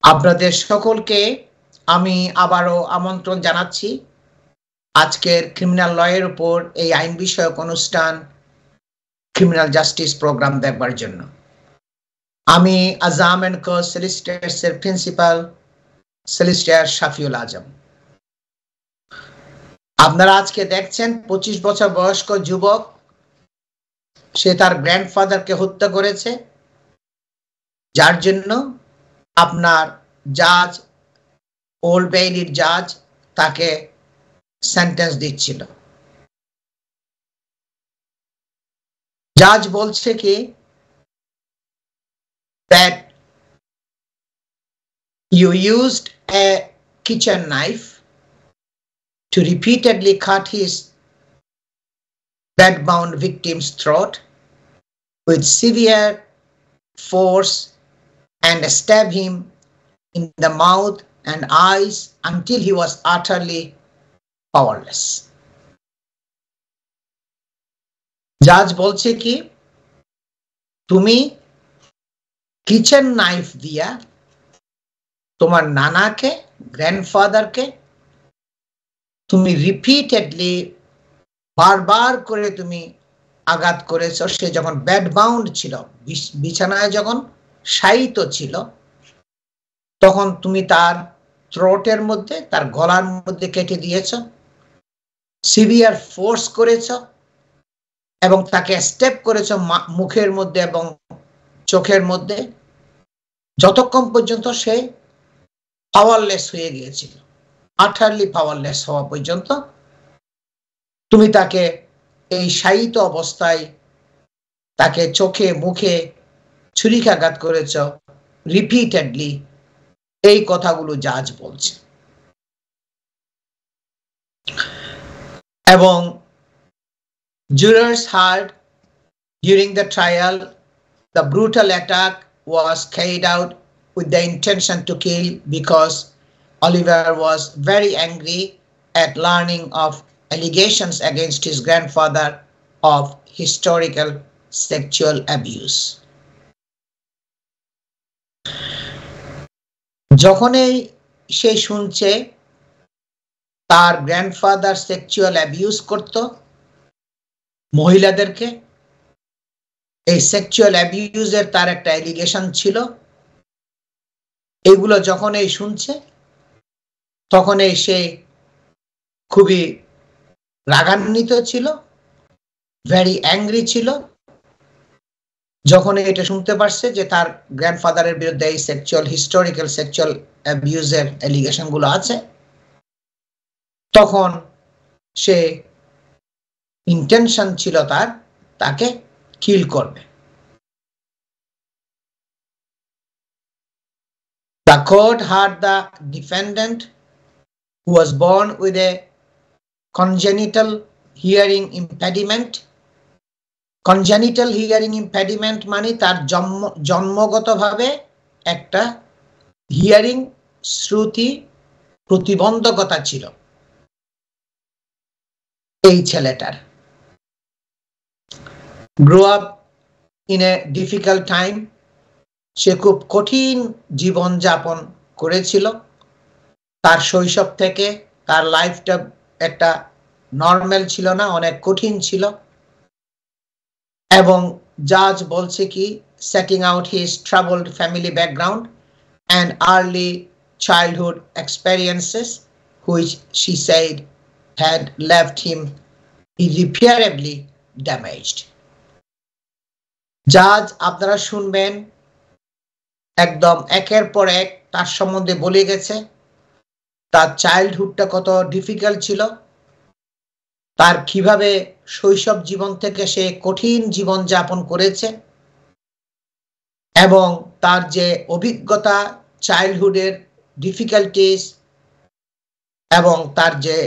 আপনাদের সকলকে আমি আবারও আমন্ত্রণ জানাচ্ছি আজকের ক্রিমিনাল লয়ের উপর এই আইন বিষয়ক অনুষ্ঠান ক্রিমিনাল জাস্টিস প্রোগ্রাম দেখবার জন্য। আমি আজাম এন্ড কো সলিসিটরসের প্রিন্সিপাল সলিসিটর শাফিউল আজম। আপনারা আজকে দেখছেন 25 বছর বয়স্ক যুবক, সে তার গ্র্যান্ডফাদারকে হত্যা করেছে, যার জন্য আপনার জাজ, ওল্ড বেইলির জাজ তাকে সেন্টেন্স দিচ্ছিল। জাজ বলছে কি, that you used a kitchen knife to repeatedly cut his bed-bound victim's throat with severe force and stab him in the mouth and eyes until he was utterly powerless. জাজ বলছে কি, তুমি কিচেন নাইফ দিয়া তোমার নানাকে, গ্র্যান্ডফাদারকে তুমি repeatedly বারবার করে তুমি আঘাত করেছো। সে যখন বেড বাউন্ড ছিল, বিছানায় যখন শায়িত ছিল, তখন তুমি তার থ্রোটের মধ্যে, তার গলার মধ্যে কেটে দিয়েছ, সিভিয়ার ফোর্স করেছ এবং তাকে স্টেপ করেছ মুখের মধ্যে এবং চোখের মধ্যে, যতক্ষণ পর্যন্ত সে পাওয়ারলেস হয়ে গিয়েছিল, আটারলি পাওয়ারলেস হওয়া পর্যন্ত তুমি তাকে এই শায়িত অবস্থায় তাকে চোখে মুখে ছুরিকাঘাত করেছ রিপিটেডলি। এই কথাগুলো জাজ বলছে। এবং jurors heard during the trial the brutal attack was carried out with the intention to kill because Oliver was very angry at learning of allegations against his grandfather of historical sexual abuse. যখনই সে শুনছে তার grandfather sexual abuse করত মহিলাদেরকে, এই sexual অ্যাবিউজের তার একটা allegation ছিল, এগুলো যখনই শুনছে তখনই সে খুবই রাগান্বিত ছিল, ভেরি অ্যাংরি ছিল। যখন এটা শুনতে পারছে যে তার গ্র্যান্ডফাদারের বিরুদ্ধে এই হিস্টোরিক্যাল সেক্সুয়াল অ্যাবিউজের অ্যালিগেশন গুলো আছে, তখন সে ইন্টেনশন ছিল তাকে কিল করবে। The court heard the defendant, who was born with a congenital hearing impediment. Congenital hearing impediment মানে তার জন্মগতভাবে একটা হিয়ারিং শ্রুতি প্রতিবন্ধকতা ছিল এই ছেলেটার। grew up in a difficult time, সে খুব কঠিন জীবন যাপন করেছিল। তার শৈশব থেকে তার লাইফটা একটা নরমাল ছিল না, অনেক কঠিন ছিল। এবং জাজ বলছে কি, setting out his troubled family background and early childhood experiences, which she said had left him irreparably damaged. জাজ আপনারা শুনবেন একদম একের পর এক তার সম্বন্ধে বলে গেছে, তার চাইল্ডহুডটা কত ডিফিকাল্ট ছিল, তার কিভাবে শৈশব জীবন থেকে সে কঠিন জীবন যাপন করেছে, এবং তার যে অভিজ্ঞতা চাইল্ডহুডের ডিফিকাল্টিস, এবং তার যে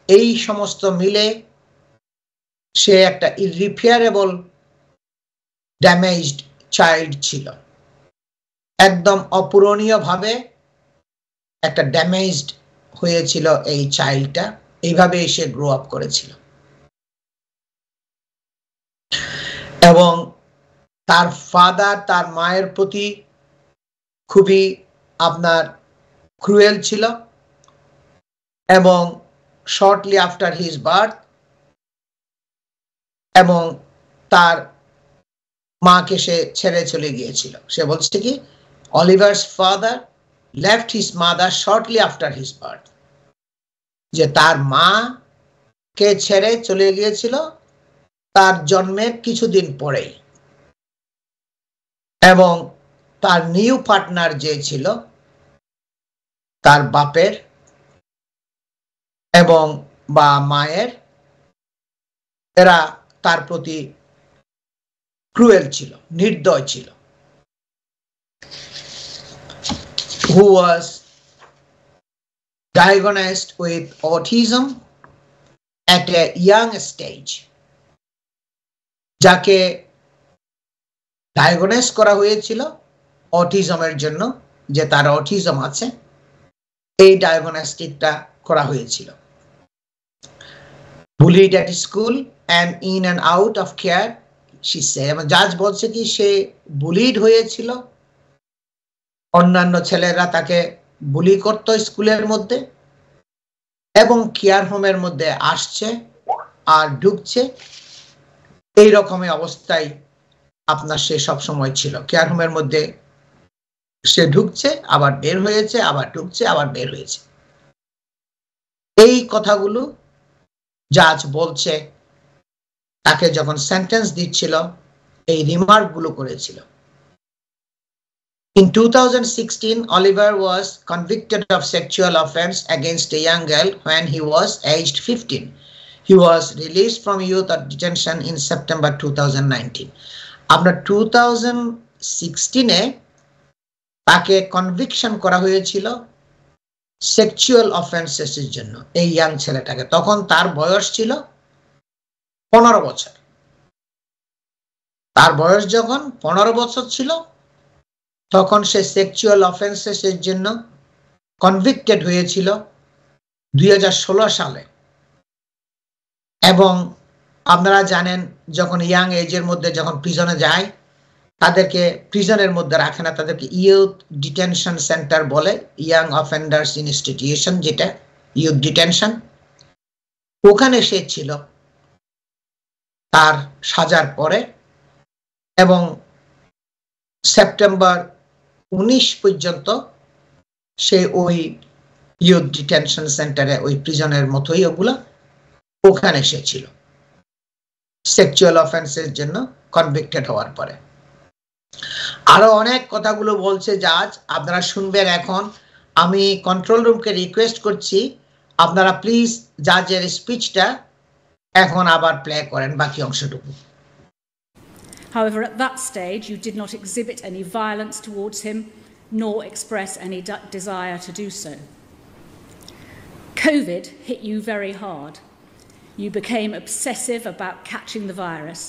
এই সমস্ত মিলে সে একটা ইররিপেয়ারেবল ড্যামেজড চাইল্ড ছিল, একদম অপূরণীয়ভাবে একটা ড্যামেজড হয়েছিল এই চাইল্ডটা। এইভাবে সে গ্রো আপ করেছিল এবং তার ফাদার তার মায়ের প্রতি খুবই আপনার ক্রুয়েল ছিল এবং শর্টলি আফটার হিজ বার্থ এবং তার মাকে সে ছেড়ে চলে গিয়েছিল। সে বলছে কি Oliver's father left his mother shortly after his birth, যে তার মাকে ছেড়ে চলে গিয়েছিল তার জন্মের কিছুদিন পরেই, এবং তার নিউ পার্টনার যে ছিল তার বাপের এবং বা মায়ের, এরা তার প্রতি ক্রুয়েল ছিল, নির্দয় ছিল। Who was diagnosed with autism at a young stage, যাকে ডায়াগনোস করা হয়েছিল অটিজমের জন্য, যে তার অটিজম আছে, এই ডায়াগনস্টিকটা করা হয়েছিল। bullied at school and in and out of care, she said, জাজ বলছে কি সে বুলিড হয়েছিল, অন্যান্য ছেলেরা তাকে বুলি করত স্কুলের মধ্যে এবং কেয়ার হোমের মধ্যে আসছে আর ঢুকছে, এই রকমের অবস্থায় আপনার সে সব সময় ছিল। কেয়ার হোমের মধ্যে সে ঢুকছে আবার বের হয়েছে, আবার ঢুকছে আবার বের হয়েছে। এই কথাগুলো জাজ বলছে তাকে যখন সেন্টেন্স দিচ্ছিল, এই রিমার্কগুলো করেছিল। In 2016, Oliver was convicted of sexual offense against a young girl when he was aged 15. He was released from youth detention in September 2019. আপনার 2016-এ তাকে কনভিকশন করা হয়েছিল সেক্সুয়াল অফেন্সেসের জন্য, এই ইয়াং ছেলেটাকে। তখন তার বয়স ছিল 15 বছর। তার বয়স যখন 15 বছর ছিল তখন সে সেক্সুয়াল অফেন্সেসের জন্য কনভিক্টেড হয়েছিল 2016 সালে। এবং আপনারা জানেন যখন ইয়াং এজের মধ্যে যখন প্রিজনে যায় তাদেরকে প্রিজনের মধ্যে রাখে না, তাদেরকে ইউথ ডিটেনশন সেন্টার বলে, ইয়াং অফেন্ডার্স ইনস্টিটিউশন, যেটা ইউথ ডিটেনশন। ওখানে সে ছিল তার সাজার পরে, এবং সেপ্টেম্বর 19 পর্যন্ত সে ওই ইউথ ডিটেনশন সেন্টারে, ওই প্রিজনের মতোই ওগুলা, ওখানে সে ছিল সেক্সুয়াল অফেন্সের জন্য কনভিক্টেড হওয়ার পরে। আরো অনেক কথাগুলো বলছে জাজ, আপনারা শুনবেন। এখন আমি কন্ট্রোল রুমকে রিকোয়েস্ট করছি আপনারা প্লিজ জাজের স্পিচটা এখন আবার প্লে করেন বাকি অংশটুকু। However, at that stage, you did not exhibit any violence towards him, nor express any desire to do so. COVID hit you very hard. You became obsessive about catching the virus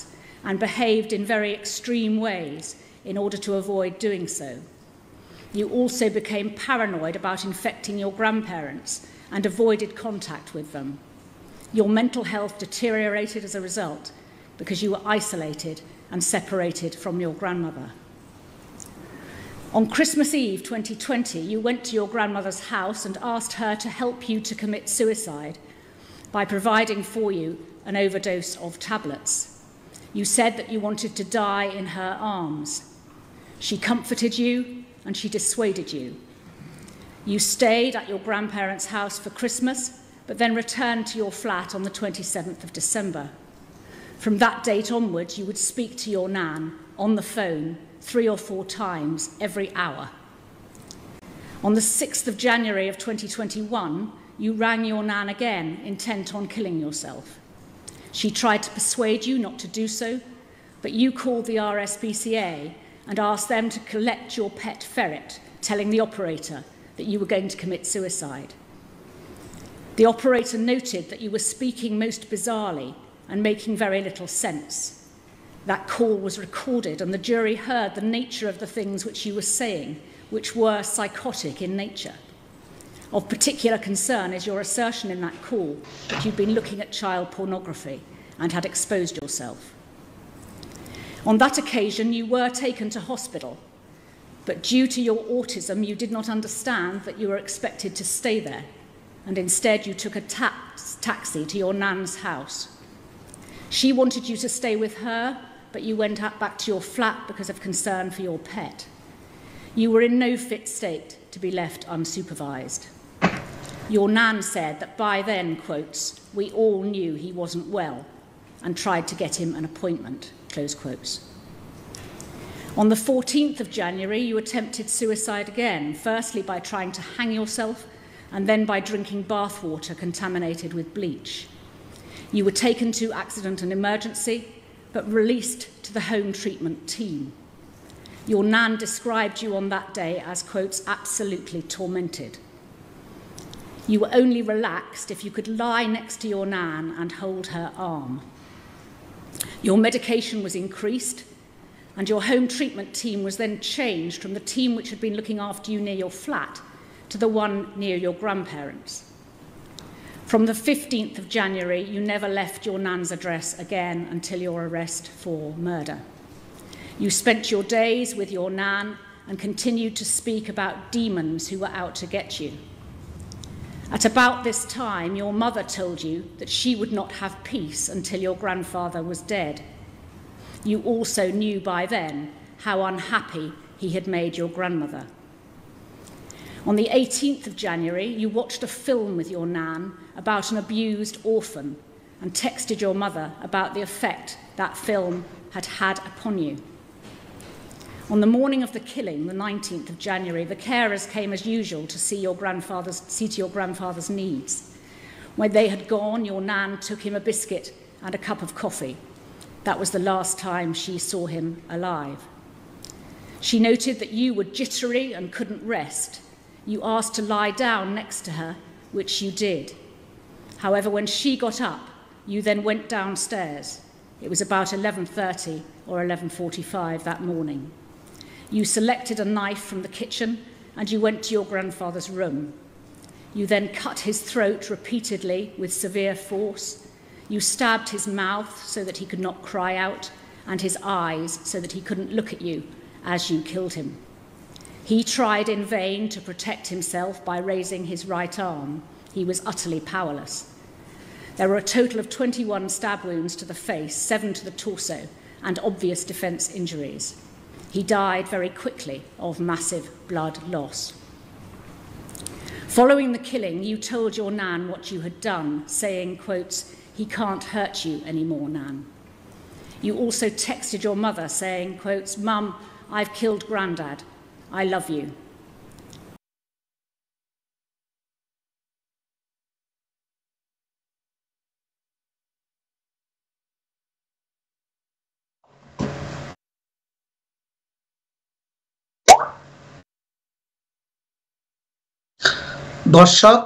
and behaved in very extreme ways in order to avoid doing so. You also became paranoid about infecting your grandparents and avoided contact with them. Your mental health deteriorated as a result because you were isolated and separated from your grandmother. On Christmas Eve 2020, you went to your grandmother's house and asked her to help you to commit suicide by providing for you an overdose of tablets. You said that you wanted to die in her arms. She comforted you and she dissuaded you. You stayed at your grandparents' house for Christmas, but then returned to your flat on the 27th of December. From that date onwards, you would speak to your nan on the phone 3 or 4 times every hour. On the 6th of January of 2021, you rang your nan again, intent on killing yourself. She tried to persuade you not to do so, but you called the RSPCA and asked them to collect your pet ferret, telling the operator that you were going to commit suicide. The operator noted that you were speaking most bizarrely and making very little sense. That call was recorded and the jury heard the nature of the things which you were saying, which were psychotic in nature. Of particular concern is your assertion in that call that you'd been looking at child pornography and had exposed yourself. On that occasion, you were taken to hospital, But due to your autism, you did not understand that you were expected to stay there, and instead you took a taxi to your nan's house. She wanted you to stay with her, but you went back to your flat because of concern for your pet. You were in no fit state to be left unsupervised. Your nan said that by then, quotes, we all knew he wasn't well and tried to get him an appointment, close quotes. On the 14th of January, you attempted suicide again, firstly by trying to hang yourself and then by drinking bathwater contaminated with bleach. You were taken to accident and emergency, but released to the home treatment team. Your nan described you on that day as, quotes, absolutely tormented. You were only relaxed if you could lie next to your nan and hold her arm. Your medication was increased, and your home treatment team was then changed from the team which had been looking after you near your flat to the one near your grandparents. From the 15th of January, you never left your nan's address again until your arrest for murder. You spent your days with your nan and continued to speak about demons who were out to get you. At about this time, your mother told you that she would not have peace until your grandfather was dead. You also knew by then how unhappy he had made your grandmother. On the 18th of January, you watched a film with your nan about an abused orphan and texted your mother about the effect that film had had upon you. On the morning of the killing, the 19th of January, the carers came as usual to see to your grandfather's needs. When they had gone, your nan took him a biscuit and a cup of coffee. That was the last time she saw him alive. She noted that you were jittery and couldn't rest. You asked to lie down next to her, which you did. However, when she got up, you then went downstairs. It was about 11:30 or 11:45 that morning. You selected a knife from the kitchen and you went to your grandfather's room. You then cut his throat repeatedly with severe force. You stabbed his mouth so that he could not cry out, and his eyes so that he couldn't look at you as you killed him. He tried in vain to protect himself by raising his right arm. He was utterly powerless. There were a total of 21 stab wounds to the face, 7 to the torso, and obvious defence injuries. He died very quickly of massive blood loss. Following the killing, you told your nan what you had done, saying, quotes, he can't hurt you anymore, nan. You also texted your mother saying, quotes, Mum, I've killed Grandad. I love you. দর্শক,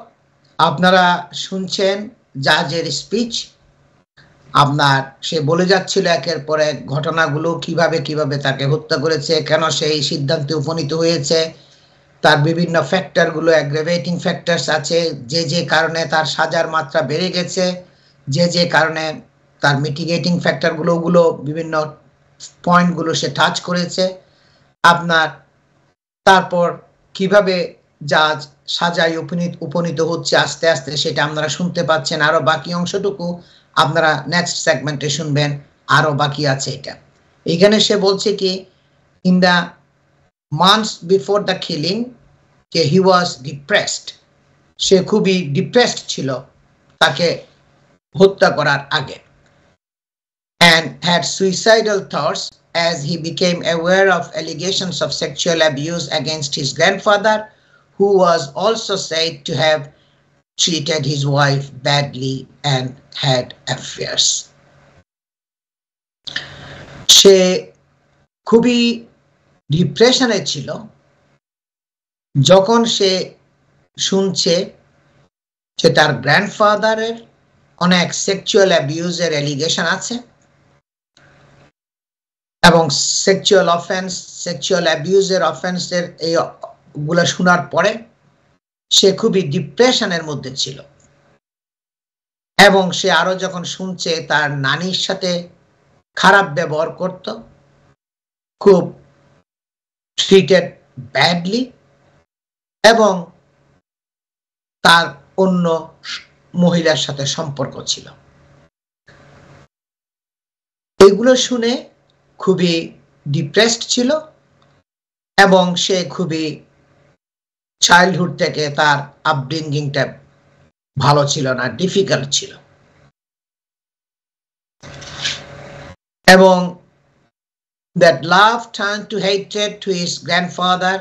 আপনারা শুনছেন জাজের speech. আপনার সে বলে যাচ্ছিল একের পর এক ঘটনাগুলো, কিভাবে কিভাবে তাকে হত্যা করেছে, কেন সেই সিদ্ধান্তে উপনীত হয়েছে, তার বিভিন্ন ফ্যাক্টরগুলো, অ্যাগ্রাভেটিং ফ্যাক্টরস আছে, যে যে কারণে তার সাজার মাত্রা বেড়ে গেছে, যে যে কারণে তার মিটিগেটিং ফ্যাক্টরগুলো বিভিন্ন পয়েন্টগুলো সে টাচ করেছে। আপনার তারপর কিভাবে জাজ সাজায় উপনীত হচ্ছে আস্তে আস্তে, সেটা আপনারা শুনতে পাচ্ছেন। আরো বাকি অংশটুকু আপনারা নেক্সট সেগমেন্টে শুনবেন, আরো বাকি আছে এটা। এখানে সে বলছে কি, in the months before the killing যে হি ওয়াজ ডিপ্রেসড, সে খুবই ডিপ্রেসড ছিল তাকে হত্যা করার আগে, and had suicidal thoughts as he became aware of allegations of sexual abuse against his grandfather, who was also said to have treated his wife badly and had affairs. সে খুবই ডিপ্রেশনে ছিল যখন সে শুনছে যে তার গ্র্যান্ডফাদারের অনেক সেক্সুয়াল অ্যাবিউজের অ্যালিগেশন আছে, এবং সেক্সুয়াল অফেন্স, সেক্সুয়াল অ্যাবিউজের অফেন্সের এইগুলো শোনার পরে সে খুবই ডিপ্রেশনের মধ্যে ছিল। এবং সে আরো যখন শুনছে তার নানির সাথে খারাপ ব্যবহার করত, খুব ট্রিটেড badly এবং তার অন্য মহিলার সাথে সম্পর্ক ছিল। এগুলো শুনে খুবই ডিপ্রেসড ছিল এবং সে খুবই চাইল্ডহুড থেকে তার আপব্রিঙ্গিংটা ভালো ছিল না, ডিফিকাল্ট ছিল। এবং that love turned to hatred to his grandfather,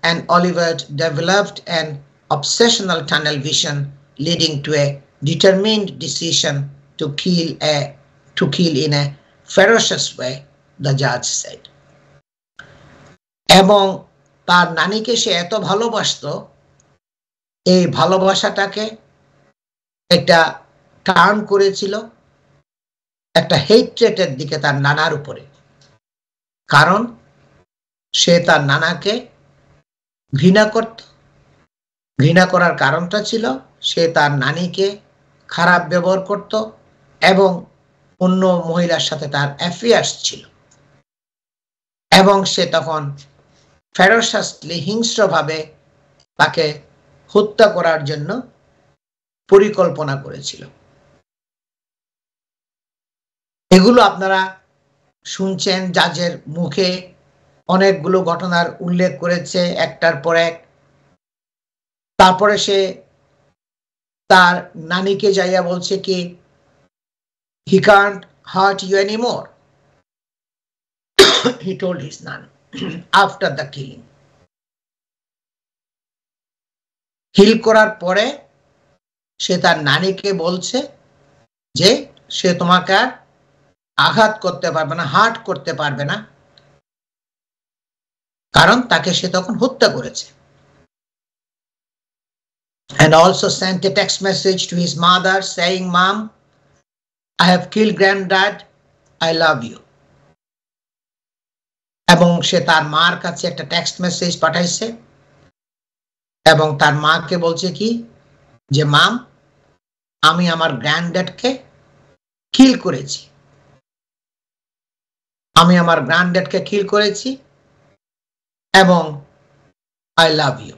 and Oliver developed an obsessional tunnel vision leading to a determined decision to kill in a ferocious way, the judge said. এবং তার নানিকে সে এত ভালোবাসতো, এই ভালোবাসাটাকে একটা টার্ন করেছিল একটা হেট্রেটের দিকে তার নানার উপরে। কারণ সে তার নানাকে ঘৃণা করত। ঘৃণা করার কারণটা ছিল সে তার নানিকে খারাপ ব্যবহার করত এবং অন্য মহিলার সাথে তার অ্যাফেয়ার্স ছিল, এবং সে তখন ফেরোসাসলি হিংস্রভাবে তাকে হত্যা করার জন্য পরিকল্পনা করেছিল। এগুলো আপনারা শুনছেন, জাজের মুখে অনেকগুলো ঘটনার উল্লেখ করেছে একটার পর এক। তারপরে সে তার নানিকে যাইয়া বলছে কি, he can't hurt you anymore, he told his nan after the killing. কিল করার পরে সে তার নানিকে বলছে যে সে তোমাকে আর আঘাত করতে পারবে না, হার্ট করতে পারবে না, কারণ তাকে সে তখন হত্যা করেছে। And also sent a text message to his mother saying, Mom, I have killed granddad, I love you. এবং সে তার মার কাছে একটা টেক্সট মেসেজ পাঠাইছে এবং তার মাকে বলছে কি যে মাম, আমি আমার গ্র্যান্ডড্যাডকে কিল করেছি, আমি আমার গ্র্যান্ডড্যাডকে কিল করেছি এবং আই লাভ ইউ,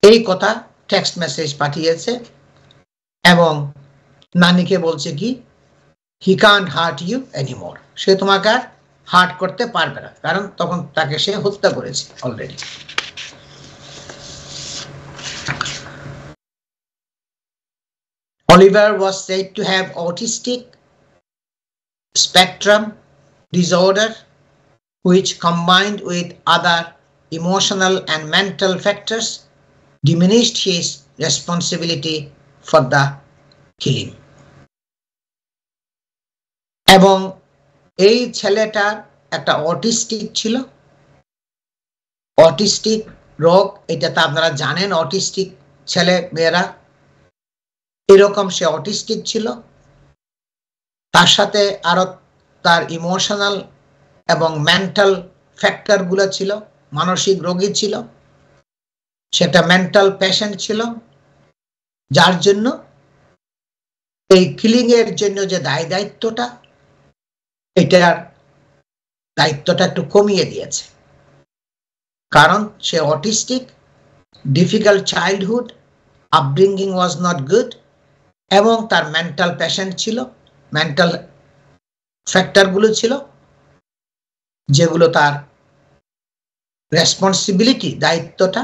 এই কথা টেক্সট মেসেজ পাঠিয়েছে। এবং নানিকে বলছে কি, he can't hurt you anymore, সে তোমাকে আর হার্ট করতে পারবে না, কারণ তখন তাকে সে হত্যা করেছে already. Oliver was said to have autistic spectrum disorder, which combined with other emotional and mental factors diminished his responsibility for the killing. এবং এই ছেলেটার একটা অটিস্টিক ছিল, অটিস্টিক রোগ, এটা তো আপনারা জানেন, অটিস্টিক ছেলে মেয়েরা এরকম, সে অটিস্টিক ছিল। তার সাথে আরো তার ইমোশনাল এবং মেন্টাল ফ্যাক্টর গুলো ছিল, মানসিক রোগী ছিল, সেটা মেন্টাল পেশেন্ট ছিল, যার জন্য এই কিলিং এর জন্য যে দায়িত্বটা, এটার দায়িত্বটা একটু কমিয়ে দিয়েছে। কারণ সে autistic, difficult childhood, upbringing was not good, এবং তার মেন্টাল পেশেন্ট ছিল, মেন্টাল ফ্যাক্টরগুলো ছিল যেগুলো তার রেসপন্সিবিলিটি, দায়িত্বটা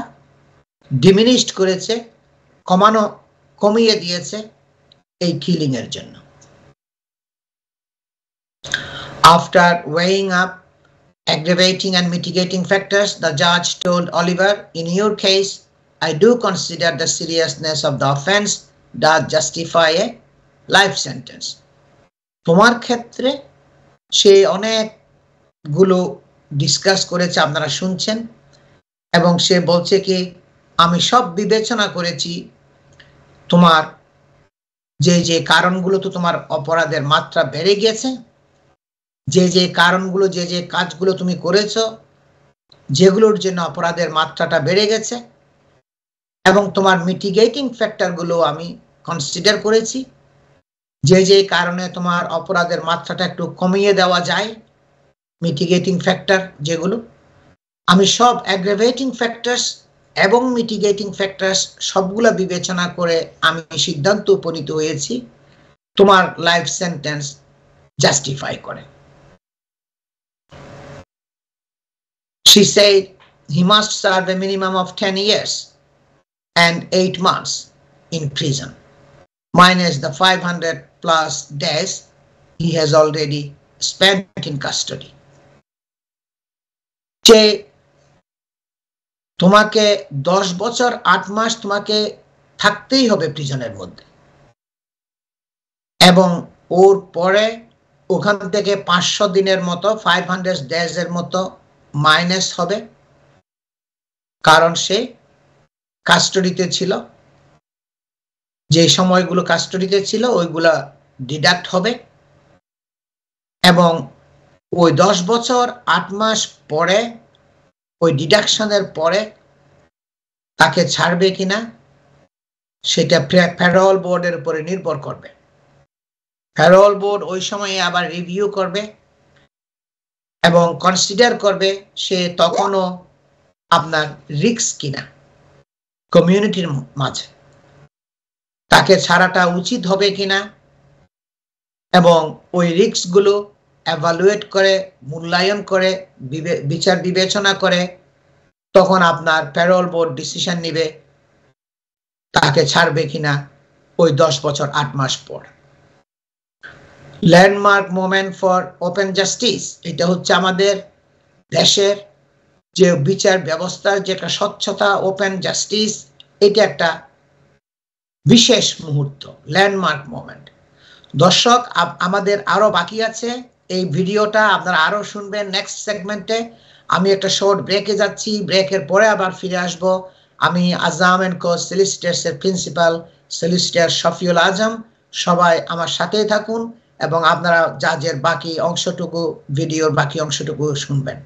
ডিমিনিশড করেছে, কমিয়ে দিয়েছে এই কিলিং এর জন্য। After weighing up aggravating and mitigating factors, the judge told Oliver, in your case, I do consider the seriousness of the offense does justify a life sentence. তোমার ক্ষেত্রে সে অনেকগুলো ডিসকাস করেছে, আপনারা শুনছেন, এবং সে বলছে কি, আমি সব বিবেচনা করেছি, তোমার যে কারণগুলো, তো তোমার অপরাধের মাত্রা বেড়ে গেছে, যে কারণগুলো, যে কাজগুলো তুমি করেছো, যেগুলোর জন্য অপরাধের মাত্রাটা বেড়ে গেছে, এবং তোমার মিটিগেটিং ফ্যাক্টরগুলো আমি কনসিডার করেছি, যে কারণে তোমার অপরাধের মাত্রাটা একটু কমিয়ে দেওয়া যায়, মিটিগেটিং ফ্যাক্টর যেগুলো, আমি সব অ্যাগ্রাভেটিং ফ্যাক্টরস এবং মিটিগেটিং ফ্যাক্টরস সবগুলা বিবেচনা করে আমি সিদ্ধান্ত উপনীত হয়েছি তোমার লাইফ সেন্টেন্স জাস্টিফাই করে। She said he must serve a minimum of 10 years and 8 months in prison, minus the 500 plus days he has already spent in custody. যে তোমাকে 10 বছর 8 মাস তোমাকে থাকতেই হবে প্রিজনের মধ্যে, এবং ওর পরে ওখান থেকে 500 দিনের মতো 500 ডেজের মতো মাইনাস হবে, কারণ সে কাস্টডিতে ছিল। যে সময়গুলো কাস্টডিতে ছিল ওইগুলা ডিডাক্ট হবে, এবং ওই 10 বছর 8 মাস পরে ওই ডিডাকশনের পরে তাকে ছাড়বে কিনা সেটা প্যারোল বোর্ডের উপরে নির্ভর করবে। প্যারোল বোর্ড ওই সময়ে আবার রিভিউ করবে এবং কনসিডার করবে সে তখনও আপনার রিস্ক কিনা কমিউনিটির মাঝে, তাকে ছাড়াটা উচিত হবে কিনা, এবং ওই রিস্কগুলো এভালুয়েট করে মূল্যায়ন করে বিচার বিবেচনা করে তখন আপনার প্যারোল বোর্ড ডিসিশন নেবে তাকে ছাড়বে কিনা ওই 10 বছর 8 মাস পর। Landmark moment for open justice, এটা হচ্ছে আমাদের দেশের যে বিচার ব্যবস্থার যেটা স্বচ্ছতা, ওপেন জাস্টিস, এটা একটা বিশেষ মুহূর্ত, ল্যান্ডমার্ক মোমেন্ট। দর্শক, আমাদের আরো বাকি আছে, এই ভিডিওটা আপনারা আরো শুনবেন নেক্সট সেগমেন্টে। আমি একটা শর্ট ব্রেকে যাচ্ছি, ব্রেকের পরে আবার ফিরে আসব। আমি আজম এন্ড কো সলিসিটরস এর প্রিন্সিপাল সলিসিটর শফিউল আজম, সবাই আমার সাথেই থাকুন এবং আপনারা জাজের বাকি অংশটুকু, ভিডিওর বাকি অংশটুকু শুনবেন।